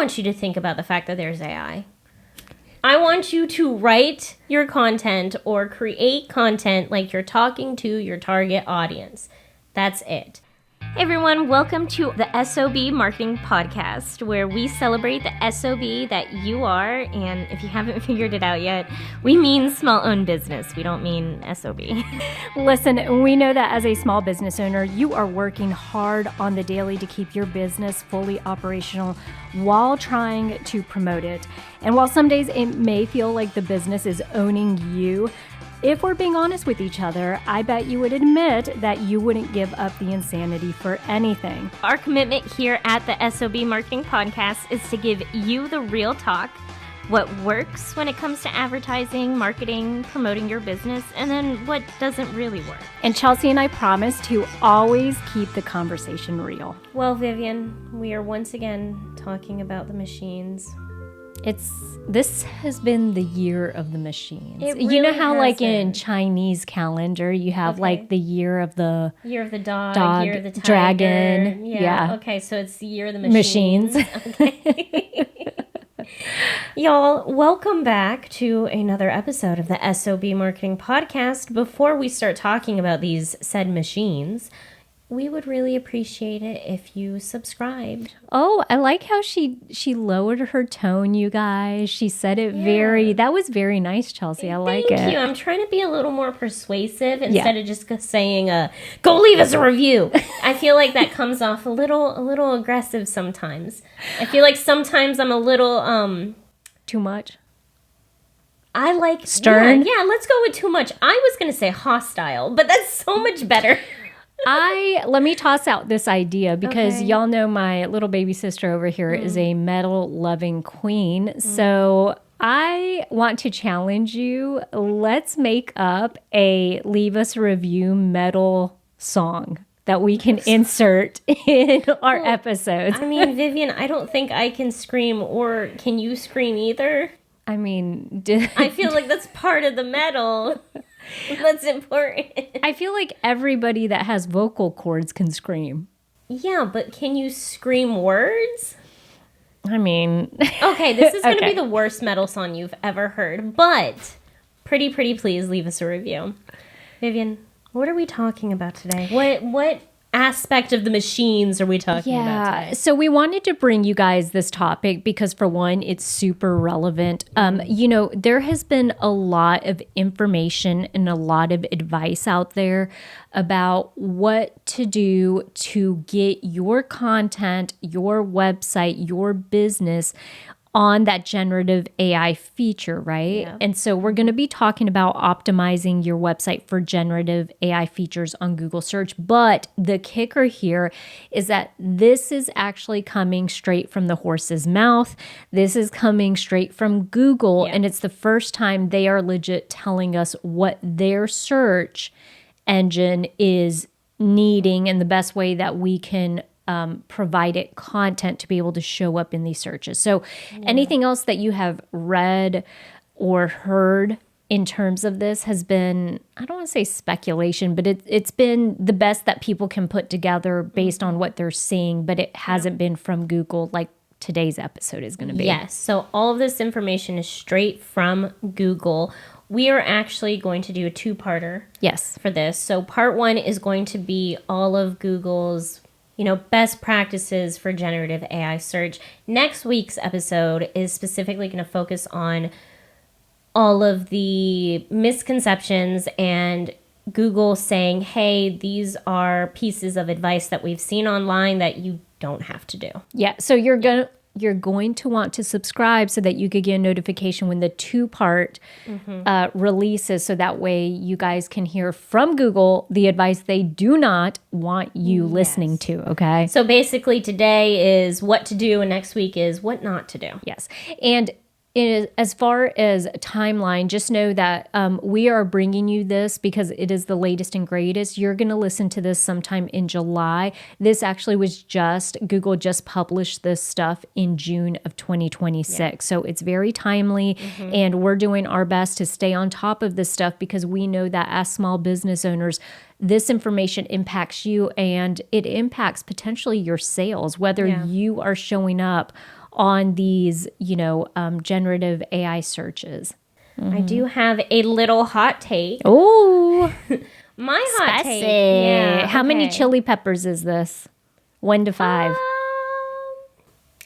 want you to think about the fact that there's AI. I want you to write your content or create content like you're talking to your target audience. That's it. Hey everyone, welcome to the SOB Marketing Podcast, where we celebrate the SOB that you are, and if you haven't figured it out yet, we mean small-owned business. We don't mean SOB. Listen, we know that as a small business owner, you are working hard on the daily to keep your business fully operational while trying to promote it. And while some days it may feel like the business is owning you, if we're being honest with each other, I bet you would admit that you wouldn't give up the insanity for anything. Our commitment here at the SOB Marketing Podcast is to give you the real talk, what works when it comes to advertising, marketing, promoting your business, and then what doesn't really work. And Chelsea and I promise to always keep the conversation real. Well, Vivian, we are once again talking about the machines. This has been the year of the machines. Really you know how like been. in Chinese calendar you have like the year of the dog, year of the tiger, dragon. Yeah. Okay, so it's the year of the machines. Okay. Y'all, welcome back to another episode of the SOB Marketing Podcast. Before we start talking about these said machines, we would really appreciate it if you subscribed. Oh, I like how she lowered her tone, you guys. She said it that was very nice, Chelsea. I like it. Thank you. I'm trying to be a little more persuasive instead of just saying, go leave us a review. I feel like that comes off a little aggressive sometimes. I feel like sometimes I'm a little, too much? I like... Stern? Yeah, let's go with too much. I was going to say hostile, but that's so much better. Let me toss out this idea because y'all know my little baby sister over here is a metal loving queen. So I want to challenge you. Let's make up a leave us a review metal song that we can insert in our episodes. I mean, Vivian, I don't think I can scream, or can you scream either? I mean, I feel like that's part of the metal. That's important. I feel like everybody that has vocal cords can scream. Yeah, but can you scream words? I mean... Okay, this is going to be the worst metal song you've ever heard, but pretty please leave us a review. Vivian, what are we talking about today? What aspect of the machines are we talking about today? So we wanted to bring you guys this topic because, for one, it's super relevant. There has been a lot of information and a lot of advice out there about what to do to get your content, your website, your business on that generative AI feature, right? Yeah. And so we're going to be talking about optimizing your website for generative AI features on Google search. But the kicker here is that this is actually coming straight from the horse's mouth. This is coming straight from Google. Yeah. And it's the first time they are legit telling us what their search engine is needing and the best way that we can provide it content to be able to show up in these searches. So anything else that you have read or heard in terms of this has been, I don't want to say speculation, but it's been the best that people can put together based on what they're seeing, but it hasn't been from Google like today's episode is going to be. Yes. So all of this information is straight from Google. We are actually going to do a two-parter for this. So part one is going to be all of Google's best practices for generative AI search. Next week's episode is specifically going to focus on all of the misconceptions and Google saying, hey, these are pieces of advice that we've seen online that you don't have to do. Yeah, so you're going to want to subscribe so that you could get a notification when the two-part releases, so that way you guys can hear from Google the advice they do not want you listening to, okay? So basically today is what to do and next week is what not to do. Yes, and as far as timeline, just know that we are bringing you this because it is the latest and greatest. You're going to listen to this sometime in July. This actually was Google just published this stuff in June of 2026. Yeah. So it's very timely, and we're doing our best to stay on top of this stuff because we know that as small business owners, this information impacts you and it impacts potentially your sales, whether you are showing up on these, generative AI searches. I do have a little hot take. Oh, My hot spicy. take. Yeah. How many okay. chili peppers is this? 1 to 5.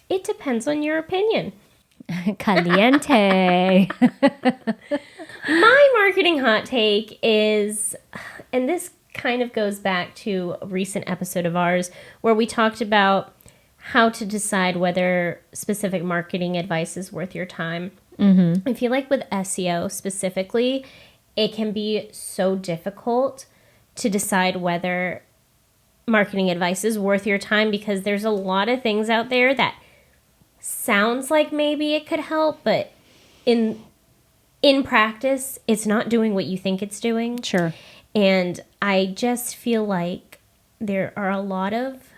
It depends on your opinion. Caliente. My marketing hot take is, and this kind of goes back to a recent episode of ours where we talked about how to decide whether specific marketing advice is worth your time. I feel like with SEO specifically, it can be so difficult to decide whether marketing advice is worth your time because there's a lot of things out there that sounds like maybe it could help, but in practice, it's not doing what you think it's doing. Sure. And I just feel like there are a lot of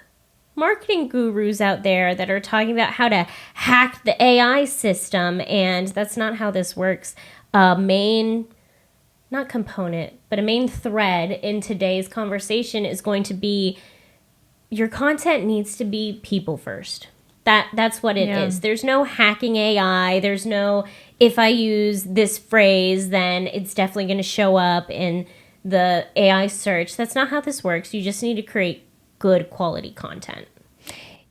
marketing gurus out there that are talking about how to hack the AI system, and that's not how this works. A main thread in today's conversation is going to be your content needs to be people first. That's what it is. There's no hacking AI. There's no, if I use this phrase, then it's definitely going to show up in the AI search. That's not how this works. You just need to create good quality content.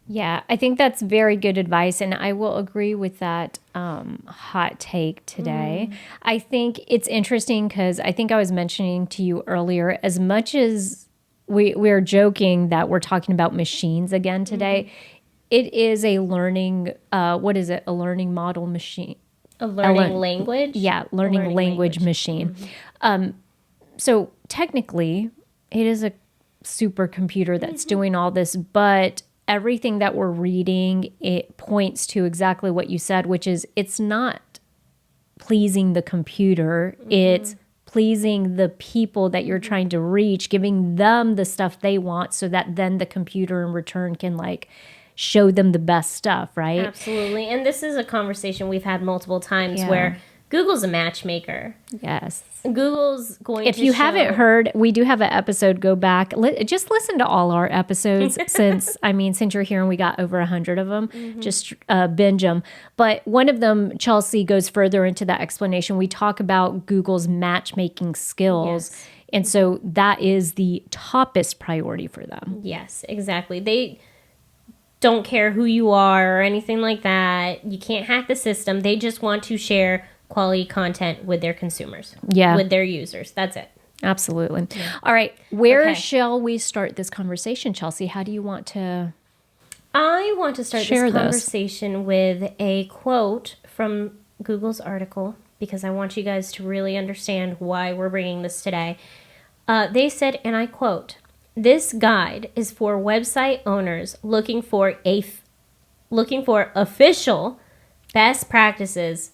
Yeah, I think that's very good advice, and I will agree with that hot take today. I think it's interesting because I think I was mentioning to you earlier, as much as we're joking that we're talking about machines again today, it is a learning, a learning model machine. A learning language? Yeah, learning language machine. So technically, it is a supercomputer that's doing all this, but everything that we're reading, it points to exactly what you said, which is it's not pleasing the computer. It's pleasing the people that you're trying to reach, giving them the stuff they want so that then the computer in return can show them the best stuff, right? Absolutely. And this is a conversation we've had multiple times where Google's a matchmaker. Yes. Google's going If you haven't heard, we do have an episode. Go back. Just listen to all our episodes since you're here and we got over 100 of them. Just binge them. But one of them, Chelsea, goes further into that explanation. We talk about Google's matchmaking skills. Yes. And so that is the toppest priority for them. Yes, exactly. They don't care who you are or anything like that. You can't hack the system. They just want to share quality content with their consumers, with their users. That's it. Absolutely. Yeah. All right. Where shall we start this conversation, Chelsea? How do you want to I want to start this conversation with a quote from Google's article because I want you guys to really understand why we're bringing this today. They said, and I quote, "This guide is for website owners looking for official best practices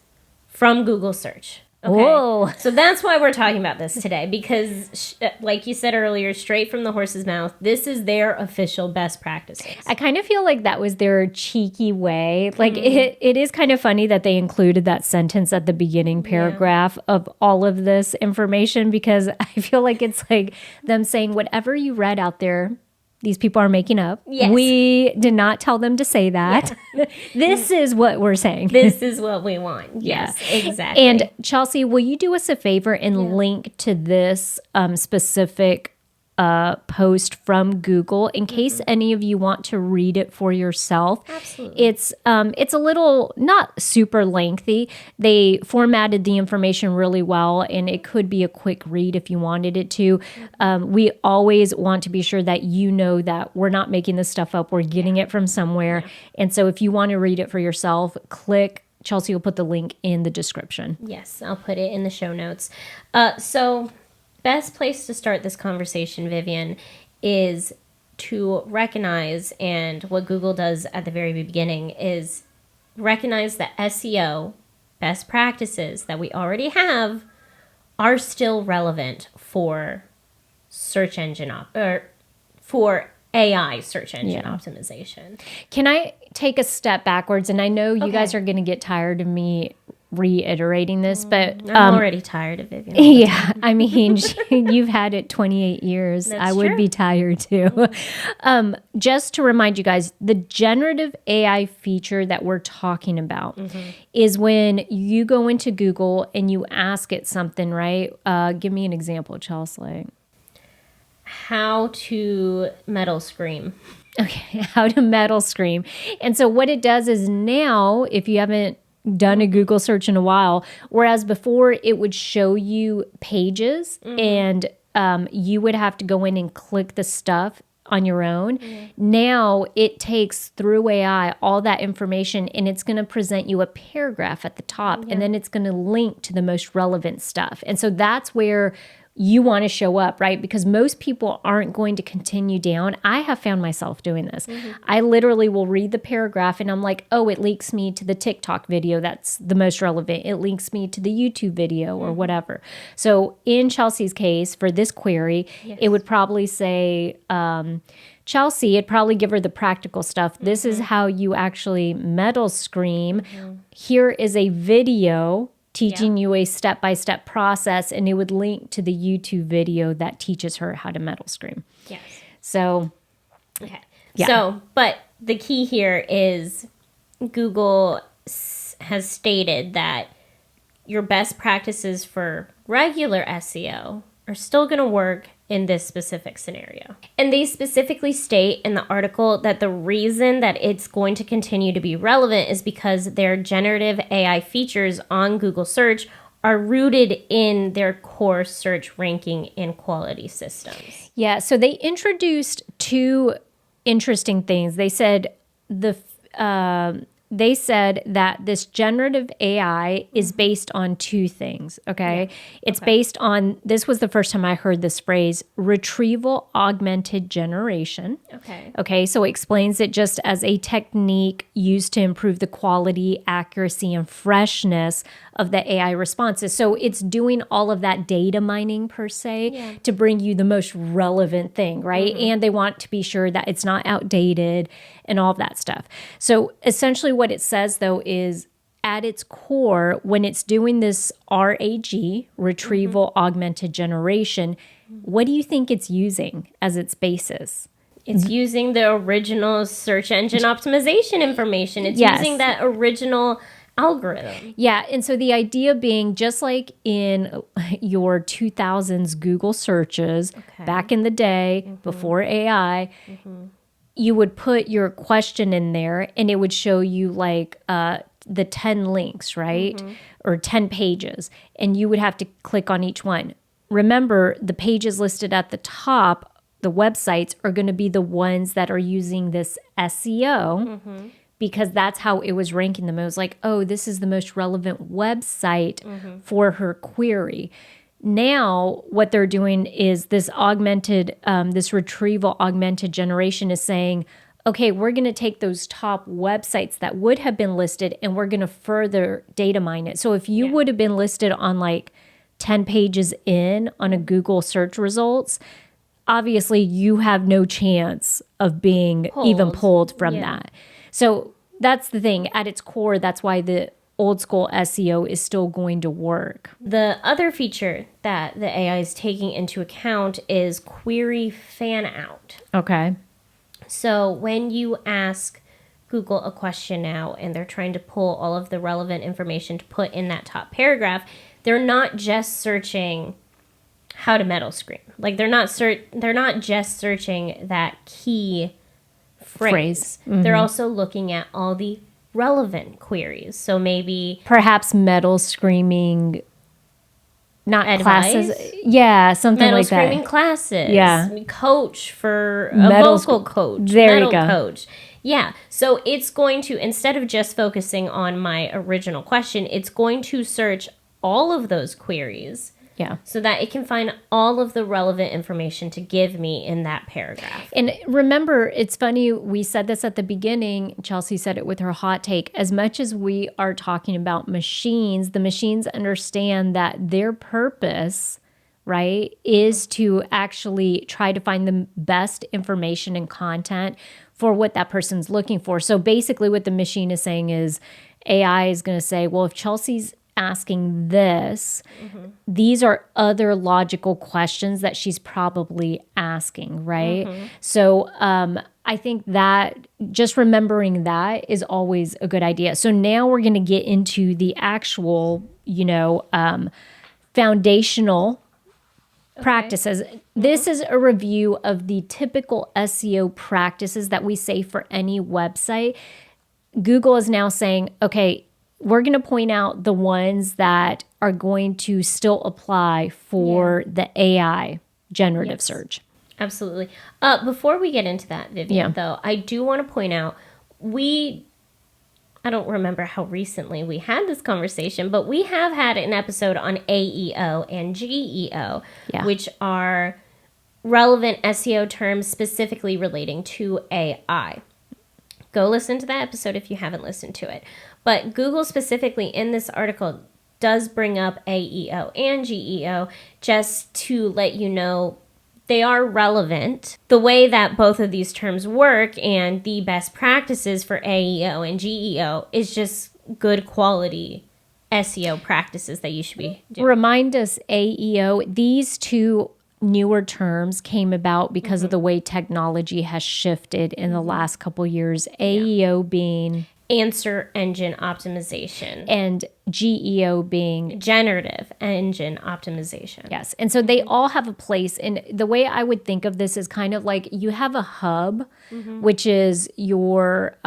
from Google search." Okay. Whoa. So that's why we're talking about this today because, like you said earlier, straight from the horse's mouth, this is their official best practices. I kind of feel like that was their cheeky way. It is kind of funny that they included that sentence at the beginning paragraph of all of this information because I feel like it's like them saying whatever you read out there, these people are making up. Yes. We did not tell them to say that. Yeah. This is what we're saying. This is what we want. Yes, exactly. And Chelsea, will you do us a favor and link to this specific post from Google in case any of you want to read it for yourself? Absolutely. It's a little not super lengthy. They formatted the information really well, and it could be a quick read if you wanted it to. We always want to be sure that you know that we're not making this stuff up. We're getting it from somewhere. And so if you want to read it for yourself, Chelsea will put the link in the description. Yes, I'll put it in the show notes. Best place to start this conversation, Vivian, is to recognize, and what Google does at the very beginning is recognize that SEO best practices that we already have are still relevant for search engine for AI search engine optimization. Can I take a step backwards? And I know you guys are going to get tired of me reiterating this, but I'm already tired of Vivian. Yeah, I mean, you've had it 28 years. That's I would true. be tired too. Just to remind you guys, the generative AI feature that we're talking about is when you go into Google and you ask it something, right? Give me an example, Chelsea. How to metal scream. Okay, how to metal scream. And so what it does is now, if you haven't done a Google search in a while, whereas before it would show you pages and you would have to go in and click the stuff on your own. Now it takes through AI all that information and it's going to present you a paragraph at the top and then it's going to link to the most relevant stuff. And so that's where you want to show up, right? Because most people aren't going to continue down. I have found myself doing this. I literally will read the paragraph and I'm like, oh, it links me to the TikTok video that's the most relevant. It links me to the YouTube video or whatever. So in Chelsea's case, for this query, it would probably say, Chelsea, it'd probably give her the practical stuff. This is how you actually metal scream. Here is a video teaching you a step-by-step process, and it would link to the YouTube video that teaches her how to metal scream. Yes. So, Okay. Yeah. So, but the key here is Google has stated that your best practices for regular SEO are still going to work in this specific scenario. And they specifically state in the article that the reason that it's going to continue to be relevant is because their generative AI features on Google search are rooted in their core search ranking and quality systems. yeah, so they introduced two interesting things. They said that this generative AI is based on two things, okay? It's based on, this was the first time I heard this phrase, retrieval augmented generation. Okay, so it explains it just as a technique used to improve the quality, accuracy, and freshness of the AI responses. So it's doing all of that data mining per se to bring you the most relevant thing, right? And they want to be sure that it's not outdated and all of that stuff. So essentially what it says though is at its core, when it's doing this RAG, retrieval augmented generation, what do you think it's using as its basis? It's using the original search engine optimization information. It's using that original algorithm. Yeah, and so the idea being just like in your 2000s Google searches back in the day before AI, you would put your question in there and it would show you like the 10 links, right? Or 10 pages, and you would have to click on each one. Remember, the pages listed at the top, the websites, are going to be the ones that are using this SEO because that's how it was ranking them. It was like, oh, this is the most relevant website for her query. Now, what they're doing is this this retrieval augmented generation is saying, okay, we're going to take those top websites that would have been listed and we're going to further data mine it. So if you would have been listed on like 10 pages in on a Google search results, obviously you have no chance of being even pulled from that. So that's the thing. At its core, that's why the old school SEO is still going to work. The other feature that the AI is taking into account is query fan out. Okay. So when you ask Google a question now and they're trying to pull all of the relevant information to put in that top paragraph, they're not just searching how to metal scream. Like they're not just searching that key phrase. They're also looking at all the relevant queries. So maybe perhaps metal screaming, not advice? Classes. Yeah, something metal like that. Metal screaming classes. Yeah. Coach for a Metal vocal coach. There metal you go. Coach. Yeah. So it's going to, instead of just focusing on my original question, it's going to search all of those queries. Yeah. So that it can find all of the relevant information to give me in that paragraph. And remember, it's funny, we said this at the beginning, Chelsea said it with her hot take. As much as we are talking about machines, the machines understand that their purpose, right, is to actually try to find the best information and content for what that person's looking for. So basically what the machine is saying is AI is going to say, well, if Chelsea's asking this, these are other logical questions that she's probably asking, right? So I think that just remembering that is always a good idea. So now we're going to get into the actual, foundational practices. This is a review of the typical SEO practices that we say for any website. Google is now saying, okay, we're going to point out the ones that are going to still apply for the AI generative search. Absolutely. Before we get into that, Vivian, though, I do want to point out, I don't remember how recently we had this conversation, but we have had an episode on AEO and GEO, which are relevant SEO terms specifically relating to AI. Go listen to that episode if you haven't listened to it. But Google specifically in this article does bring up AEO and GEO just to let you know they are relevant. The way that both of these terms work and the best practices for AEO and GEO is just good quality SEO practices that you should be doing. Remind us, AEO, these two newer terms came about because of the way technology has shifted in the last couple years. AEO being answer engine optimization and GEO being generative engine optimization. Yes. And so they all have a place. And the way I would think of this is kind of like you have a hub, which is your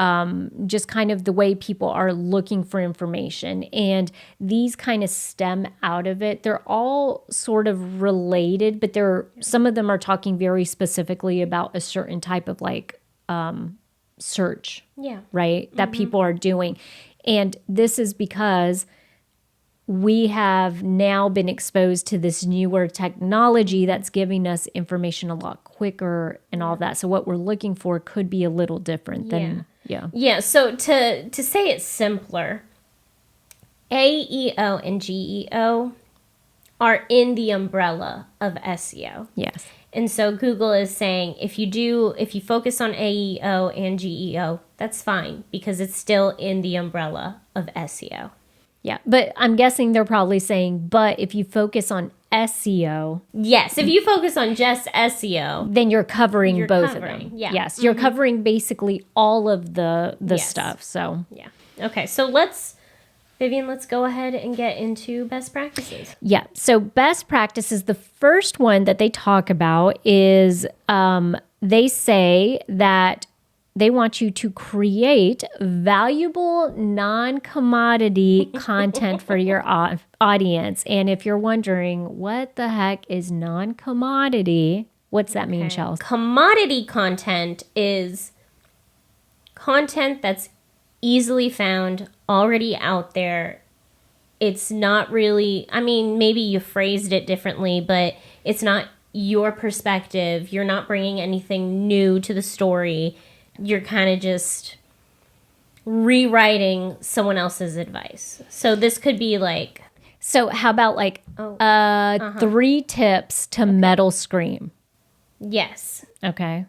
just kind of the way people are looking for information. And these kind of stem out of it. They're all sort of related, but some of them are talking very specifically about a certain type of like search, right, that people are doing. And this is because we have now been exposed to this newer technology that's giving us information a lot quicker and all that. So what we're looking for could be a little different than, So to say it simpler, AEO and GEO are in the umbrella of SEO. Yes. And so Google is saying if you focus on AEO and GEO, that's fine because it's still in the umbrella of SEO. Yeah, but I'm guessing they're probably saying, but if you focus on SEO. Yes, if you focus on just SEO. Then you're covering both of them. Yeah. Yes, you're covering basically all of the stuff. So yeah. Okay, so Vivian, let's go ahead and get into best practices. Yeah. So best practices, the first one that they talk about is they say that they want you to create valuable non-commodity content for your audience. And if you're wondering what the heck is non-commodity, what's that mean, Chelsea? Commodity content is content that's easily found, already out there. It's not really, maybe you phrased it differently, but it's not your perspective. You're not bringing anything new to the story. You're kind of just rewriting someone else's advice. So this could be like... So how about 3 tips to metal scream? Yes. Okay.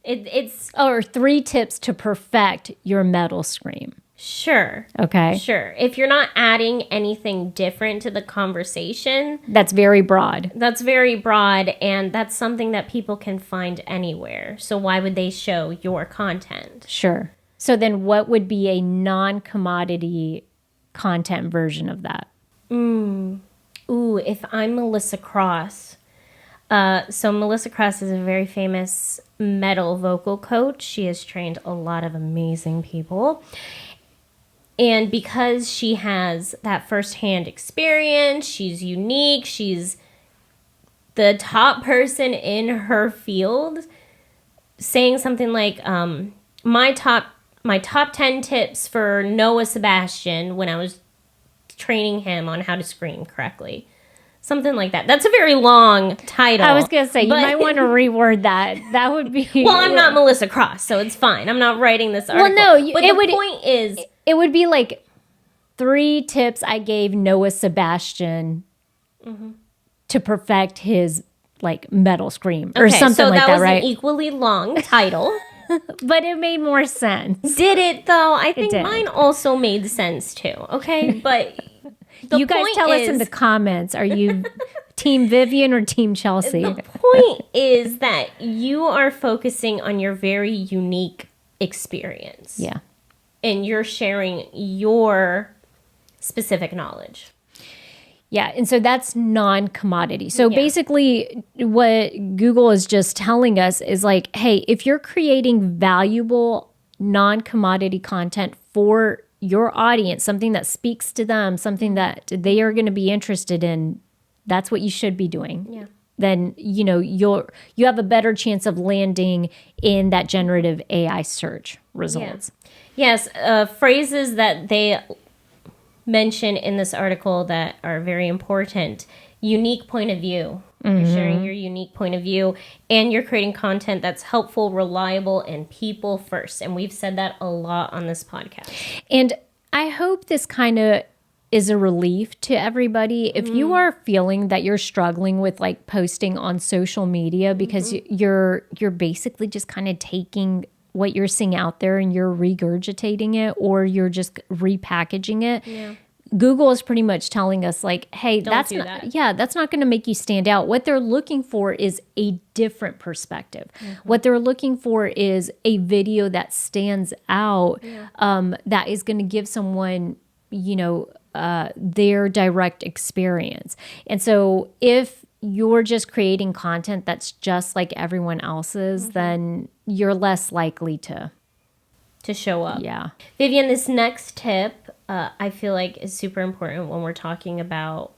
It's... Or 3 tips to perfect your metal scream. Sure. Okay. Sure. If you're not adding anything different to the conversation... That's very broad. That's very broad, and that's something that people can find anywhere. So why would they show your content? Sure. So then what would be a non-commodity content version of that? Ooh, if I'm Melissa Cross... So Melissa Cross is a very famous metal vocal coach. She has trained a lot of amazing people. And because she has that firsthand experience, she's unique, she's the top person in her field, saying something like, my top 10 tips for Noah Sebastian when I was training him on how to scream correctly. Something like that. That's a very long title. I was going to say, you might want to reword that. That would be... Well, I'm not Melissa Cross, so it's fine. I'm not writing this article. Well, no, but the point is... It would be like 3 tips I gave Noah Sebastian to perfect his metal scream or something like that, right? So that was an equally long title. But it made more sense. Did it, though? I think mine also made sense, too. Okay, but... You guys tell us in the comments, are you Team Vivian or Team Chelsea? The point is that you are focusing on your very unique experience. Yeah. And you're sharing your specific knowledge. Yeah, and so that's non-commodity. So basically what Google is just telling us is like, hey, if you're creating valuable non-commodity content for your audience, something that speaks to them, something that they are going to be interested in, that's what you should be doing. Yeah. Then, you have a better chance of landing in that generative AI search results. Yeah. Yes, phrases that they mention in this article that are very important. Unique point of view. You're sharing your unique point of view, and you're creating content that's helpful, reliable, and people first. And we've said that a lot on this podcast. And I hope this kind of is a relief to everybody. If you are feeling that you're struggling with like posting on social media because you're basically just kind of taking what you're seeing out there and you're regurgitating it, or you're just repackaging it. Yeah. Google is pretty much telling us like, hey, that's not going to make you stand out. What they're looking for is a different perspective. What they're looking for is a video that stands out, that is going to give someone, their direct experience. And so if you're just creating content that's just like everyone else's, then you're less likely to show up. Yeah. Vivian, this next tip I feel like is super important when we're talking about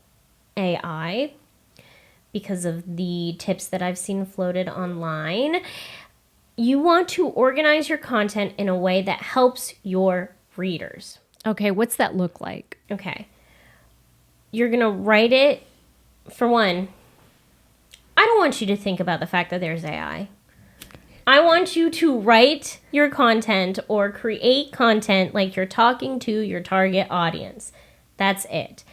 AI because of the tips that I've seen floated online. You want to organize your content in a way that helps your readers. Okay, what's that look like? Okay. You're going to write it, for one, I don't want you to think about the fact that there's AI. I want you to write your content or create content like you're talking to your target audience. That's it.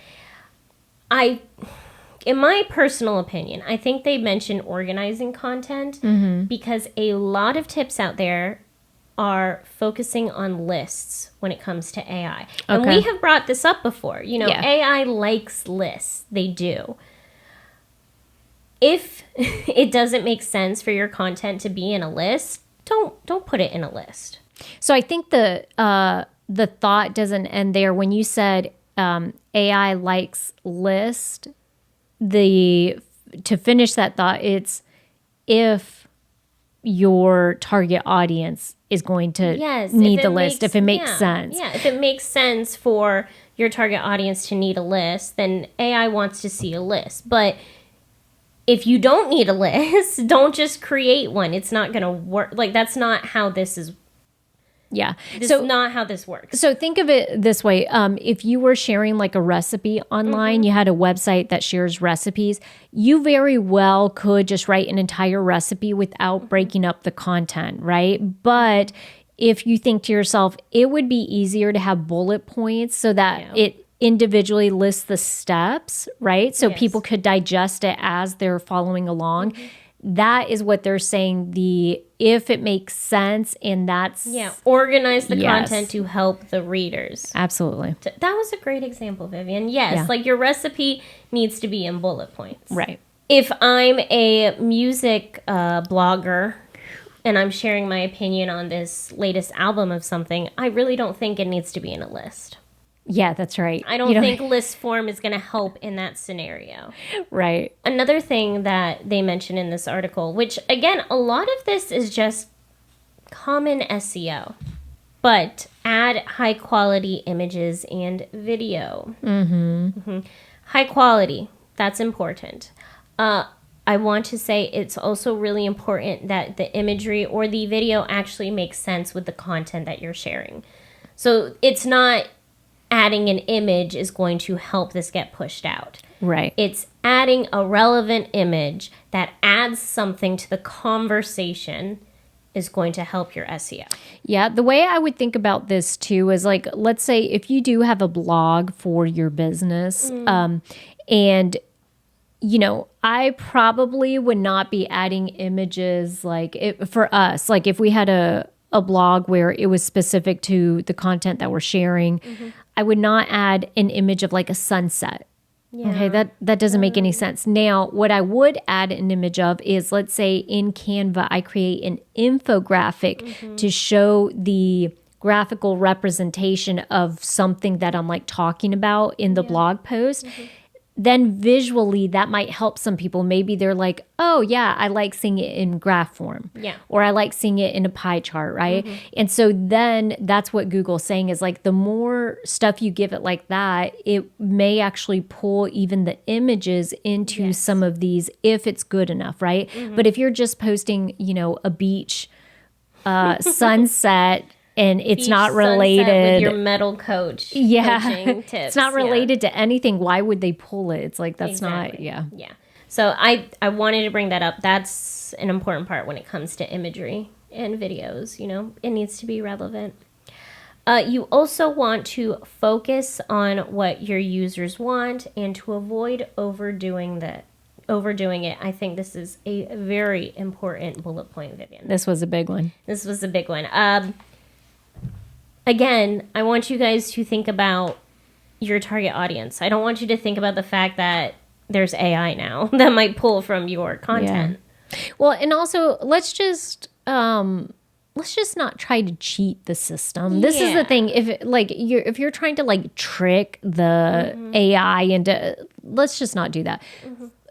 In my personal opinion, I think they mention organizing content because a lot of tips out there are focusing on lists when it comes to AI. And we have brought this up before. AI likes lists. They do. If it doesn't make sense for your content to be in a list, don't put it in a list. So I think the thought doesn't end there. When you said AI likes list, to finish that thought, it's if your target audience is going to need the list, if it makes sense. Yeah, if it makes sense for your target audience to need a list, then AI wants to see a list. But if you don't need a list, don't just create one. It's not going to work. Like, that's not how this is. Yeah. This is not how this works. So think of it this way. If you were sharing like a recipe online, you had a website that shares recipes, you very well could just write an entire recipe without breaking up the content, right? But if you think to yourself, it would be easier to have bullet points so that it individually lists the steps, right? So people could digest it as they're following along. That is what they're saying, if it makes sense, and that's... organize the content to help the readers. Absolutely. That was a great example, Vivian. Yes, like your recipe needs to be in bullet points. Right. If I'm a music blogger and I'm sharing my opinion on this latest album of something, I really don't think it needs to be in a list. Yeah, that's right. I don't think list form is going to help in that scenario. Right. Another thing that they mention in this article, which again, a lot of this is just common SEO, but add high quality images and video. High quality, that's important. I want to say it's also really important that the imagery or the video actually makes sense with the content that you're sharing. So it's not adding an image is going to help this get pushed out. Right. It's adding a relevant image that adds something to the conversation is going to help your SEO. Yeah, the way I would think about this too is like, let's say if you do have a blog for your business, and I probably would not be adding images for us. Like if we had a a blog where it was specific to the content that we're sharing, I would not add an image of like a sunset. Yeah. Okay, that doesn't make any sense. Now, what I would add an image of is, let's say in Canva, I create an infographic to show the graphical representation of something that I'm like talking about in the blog post. Then visually that might help some people. Maybe they're like, oh yeah, I like seeing it in graph form. Yeah. Or I like seeing it in a pie chart, right? And so then that's what Google's saying is like the more stuff you give it like that, it may actually pull even the images into some of these if it's good enough, right? But if you're just posting, you know, a beach sunset and it's not related with your metal coaching tips. It's not related to anything. Why would they pull it? It's like that's not yeah. So I wanted to bring that up. That's an important part when it comes to imagery and videos. You know, it needs to be relevant. You also want to focus on what your users want and to avoid overdoing it. I think this is a very important bullet point, Vivian. This was a big one. Again, I want you guys to think about your target audience. I don't want you to think about the fact that there's AI now that might pull from your content. Yeah. Well, and also let's just not try to cheat the system. This is the thing. If you're trying to like trick the AI into, let's just not do that.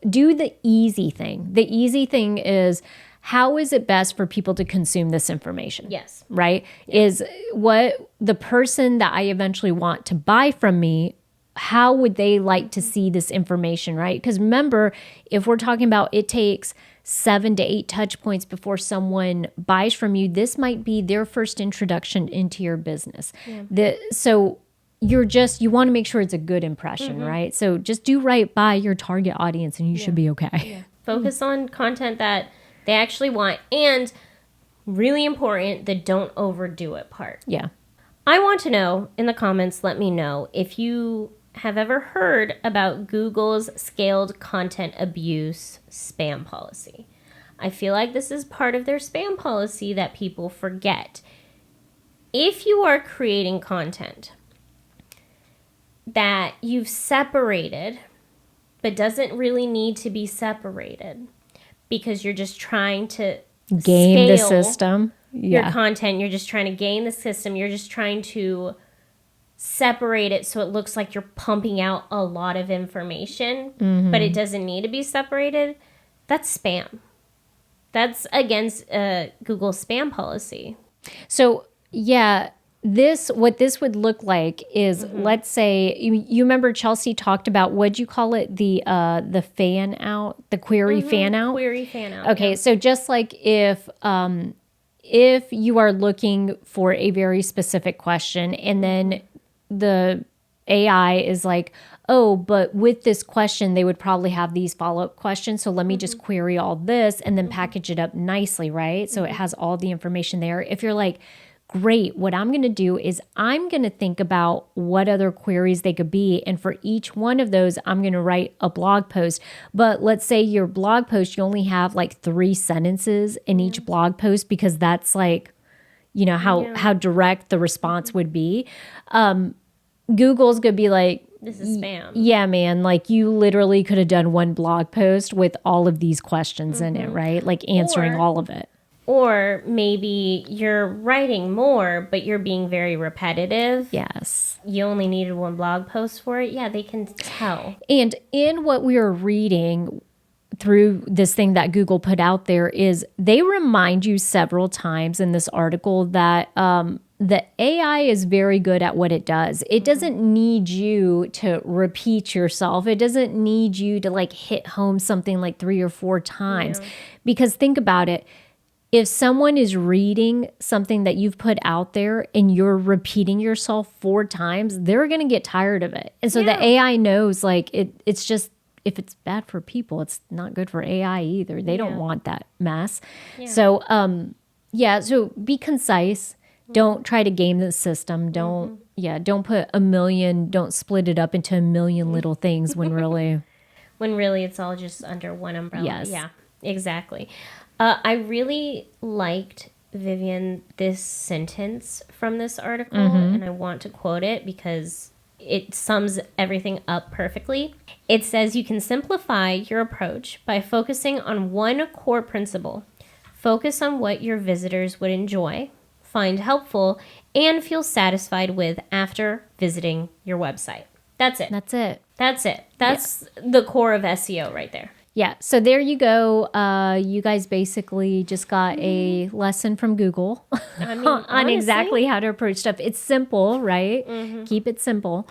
Do the easy thing. The easy thing is, how is it best for people to consume this information? Yes. Right? Is what the person that I eventually want to buy from me, how would they like to see this information, right? Because remember, if we're talking about it takes 7 to 8 touch points before someone buys from you, this might be their first introduction into your business. So you want to make sure it's a good impression, right? So just do right by your target audience and you should be okay. Yeah. Focus on content that they actually want, and really important, the don't overdo it part. Yeah. I want to know, in the comments, let me know if you have ever heard about Google's scaled content abuse spam policy. I feel like this is part of their spam policy that people forget. If you are creating content that you've separated, but doesn't really need to be separated, because you're just trying to game the system. Your content, you're just trying to game the system. You're just trying to separate it so it looks like you're pumping out a lot of information, but it doesn't need to be separated. That's spam. That's against Google's spam policy. So, what this would look like is, let's say you remember Chelsea talked about, what'd you call it, the fan out, the query fan out. Query fan out. Okay, so just like if you are looking for a very specific question, and then the AI is like, oh, but with this question they would probably have these follow-up questions, so let me just query all this and then package it up nicely, right? So it has all the information there. If you're like, great, what I'm going to do is I'm going to think about what other queries they could be. And for each one of those, I'm going to write a blog post. But let's say your blog post, you only have like 3 sentences in each blog post, because that's like, you know, how direct the response would be. Google's going to be like, this is spam. Yeah, man. Like you literally could have done one blog post with all of these questions in it, right? Like answering all of it. Or maybe you're writing more, but you're being very repetitive. Yes. You only needed one blog post for it. Yeah, they can tell. And in what we are reading through this thing that Google put out there is they remind you several times in this article that the AI is very good at what it does. It doesn't need you to repeat yourself. It doesn't need you to like hit home something like 3 or 4 times. Because think about it. If someone is reading something that you've put out there and you're repeating yourself 4 times, they're going to get tired of it. And so the AI knows like it's just, if it's bad for people, it's not good for AI either. They don't want that mess. So, so be concise. Don't try to game the system. Don't put a million, don't split it up into a million little things when really it's all just under one umbrella. Yes. Yeah, exactly. I really liked Vivian, this sentence from this article, and I want to quote it because it sums everything up perfectly. It says you can simplify your approach by focusing on one core principle. Focus on what your visitors would enjoy, find helpful, and feel satisfied with after visiting your website. That's it. That's the core of SEO right there. Yeah. So there you go. You guys basically just got a lesson from Google on exactly how to approach stuff. It's simple, right? Keep it simple.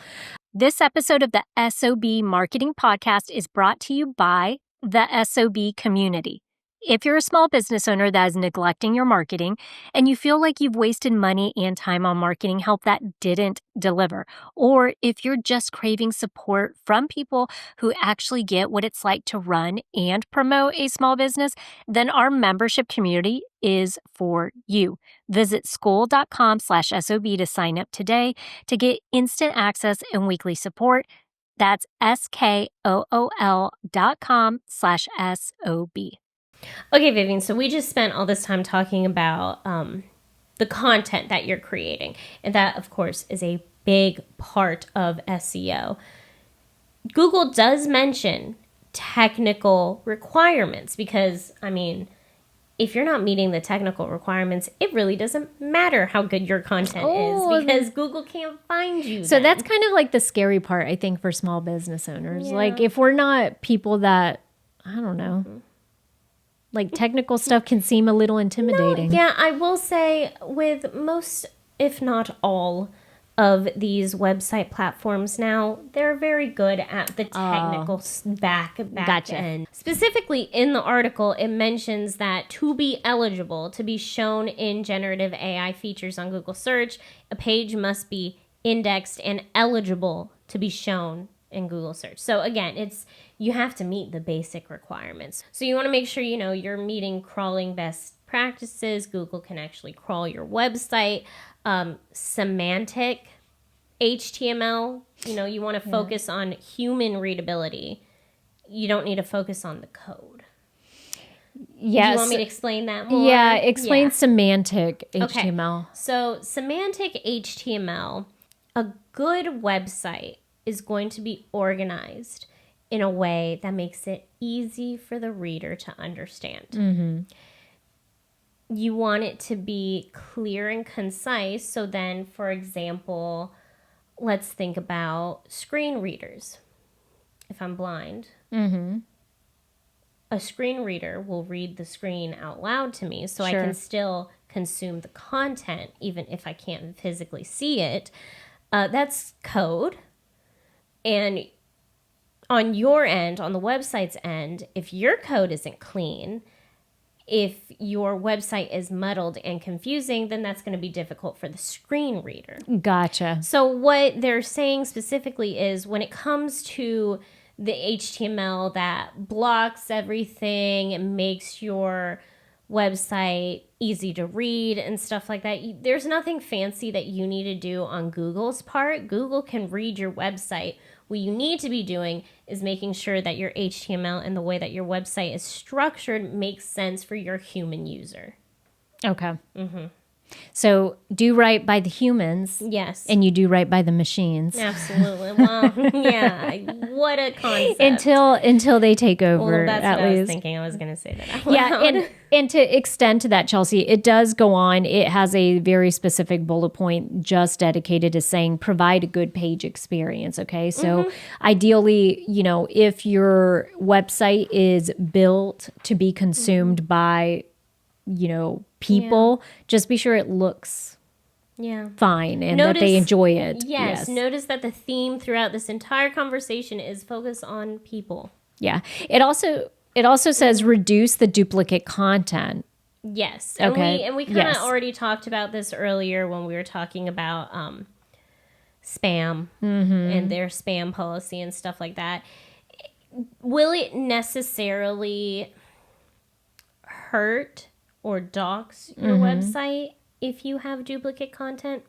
This episode of the SOB Marketing Podcast is brought to you by the SOB community. If you're a small business owner that is neglecting your marketing and you feel like you've wasted money and time on marketing help that didn't deliver, or if you're just craving support from people who actually get what it's like to run and promote a small business, then our membership community is for you. Visit school.com/SOB to sign up today to get instant access and weekly support. That's SKOOL.com/SOB. Okay, Vivian, so we just spent all this time talking about the content that you're creating. And that, of course, is a big part of SEO. Google does mention technical requirements because, if you're not meeting the technical requirements, it really doesn't matter how good your content is because Google can't find you. So that's kind of like the scary part, I think, for small business owners. Yeah. Like if we're not people that, I don't know, like technical stuff can seem a little intimidating. No, yeah, I will say with most, if not all, of these website platforms now, they're very good at the technical back end. Specifically in the article, it mentions that to be eligible to be shown in generative AI features on Google search, a page must be indexed and eligible to be shown in Google search. So again, you have to meet the basic requirements. So you want to make sure you're meeting crawling best practices. Google can actually crawl your website. Semantic HTML, you want to focus on human readability. You don't need to focus on the code. Yes. Do you want me to explain that more? Yeah, explain semantic HTML. Okay. So semantic HTML, a good website is going to be organized in a way that makes it easy for the reader to understand. You want it to be clear and concise. So then, for example, let's think about screen readers. If I'm blind, a screen reader will read the screen out loud to me so I can still consume the content even if I can't physically see it. That's code. And on your end, on the website's end, if your code isn't clean, if your website is muddled and confusing, then that's going to be difficult for the screen reader. Gotcha. So what they're saying specifically is when it comes to the HTML that blocks everything and makes your website easy to read and stuff like that, there's nothing fancy that you need to do on Google's part. Google can read your website. What you need to be doing is making sure that your HTML and the way that your website is structured makes sense for your human user. Okay. So do right by the humans. Yes. And you do right by the machines. Absolutely. Well, yeah. What a concept. Until they take over. Well, that's what I was thinking. I was going to say that out loud. Yeah, and to extend to that, Chelsea, it does go on. It has a very specific bullet point just dedicated to saying provide a good page experience, okay? So ideally, if your website is built to be consumed by, people, just be sure it looks fine and that they enjoy it. Yes. Notice that the theme throughout this entire conversation is focus on people. Yeah. It also says reduce the duplicate content. Yes. Okay. And we kind of already talked about this earlier when we were talking about spam and their spam policy and stuff like that. Will it necessarily hurt or dox your website if you have duplicate content?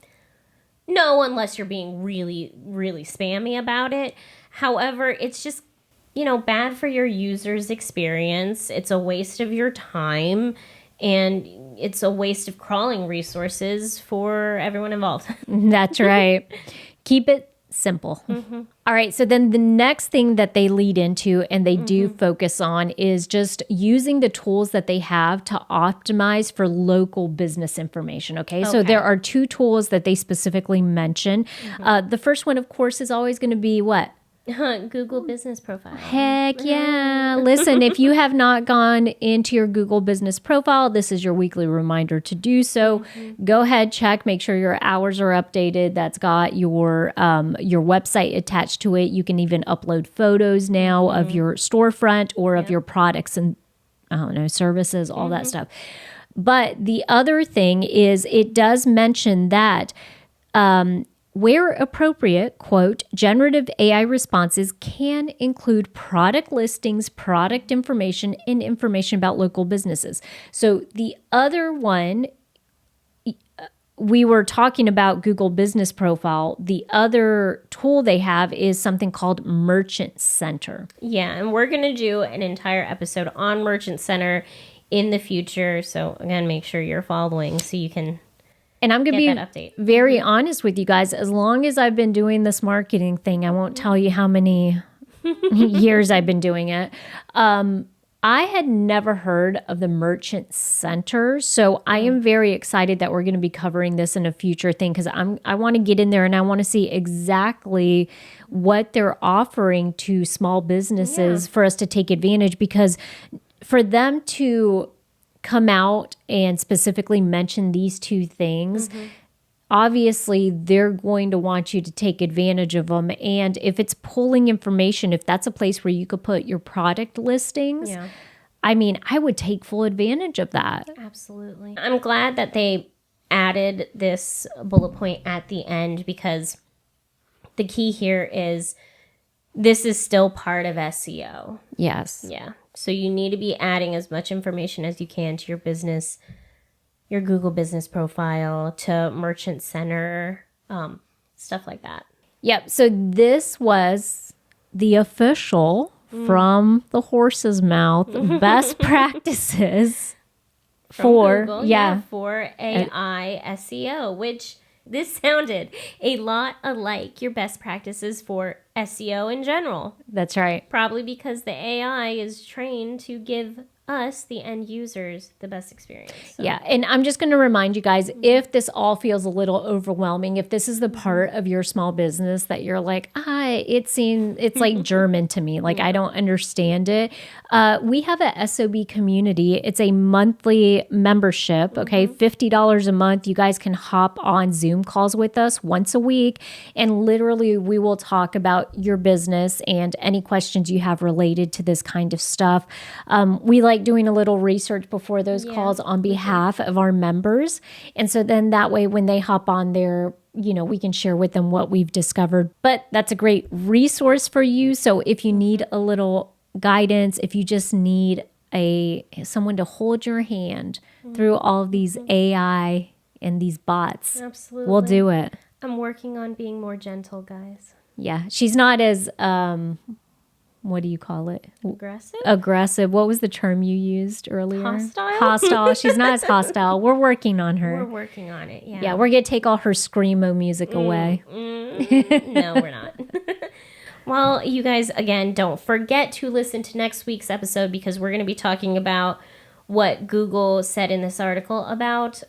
No, unless you're being really, really spammy about it. However, it's just, bad for your user's experience. It's a waste of your time. and it's a waste of crawling resources for everyone involved. That's right. Keep it simple. All right. So then the next thing that they lead into and they do focus on is just using the tools that they have to optimize for local business information. Okay. So there are 2 tools that they specifically mention. The first one, of course, is always going to be what? Google Business Profile. Heck yeah. Listen, if you have not gone into your Google Business Profile, this is your weekly reminder to do so. Go ahead, check, make sure your hours are updated. That's got your website attached to it. You can even upload photos now of your storefront or of your products and, I don't know, services, all that stuff. But the other thing is it does mention that where appropriate, quote, generative AI responses can include product listings, product information, and information about local businesses. So the other one, we were talking about Google Business Profile. The other tool they have is something called Merchant Center. Yeah, and we're going to do an entire episode on Merchant Center in the future. So again, make sure you're following so you can... And I'm going to be very honest with you guys. As long as I've been doing this marketing thing, I won't tell you how many years I've been doing it. I had never heard of the Merchant Center. So I am very excited that we're going to be covering this in a future thing because I want to get in there and I want to see exactly what they're offering to small businesses for us to take advantage, because for them to come out and specifically mention these 2 things, obviously they're going to want you to take advantage of them. And if it's pulling information, if that's a place where you could put your product listings, I mean, I would take full advantage of that. Absolutely. I'm glad that they added this bullet point at the end, because the key here is this is still part of SEO. Yes. Yeah. So you need to be adding as much information as you can to your business, your Google Business Profile, to Merchant Center, stuff like that. Yep. So this was the official from the horse's mouth best practices for Google, for AI SEO, which this sounded a lot alike your best practices for SEO in general. That's right. Probably because the AI is trained to give us, the end users, the best experience. So. Yeah. And I'm just going to remind you guys, if this all feels a little overwhelming, if this is the part of your small business that you're like, it's like German to me, like I don't understand it. We have a SOB community. It's a monthly membership. Okay. $50 a month. You guys can hop on Zoom calls with us once a week. And literally we will talk about your business and any questions you have related to this kind of stuff. We like doing a little research before those calls on behalf of our members. And so then that way, when they hop on there, we can share with them what we've discovered. But that's a great resource for you. So if you need a little guidance, if you just need someone to hold your hand through all of these AI and these bots, absolutely, we'll do it. I'm working on being more gentle, guys. Yeah. She's not as, what do you call it? Aggressive. What was the term you used earlier? Hostile. She's not as hostile. We're working on her. We're working on it, yeah. Yeah, we're going to take all her screamo music away. No, we're not. Well, you guys, again, don't forget to listen to next week's episode, because we're going to be talking about what Google said in this article about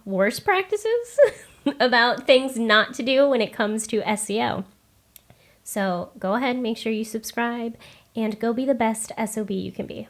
worst practices, about things not to do when it comes to SEO. So go ahead, make sure you subscribe, and go be the best SOB you can be.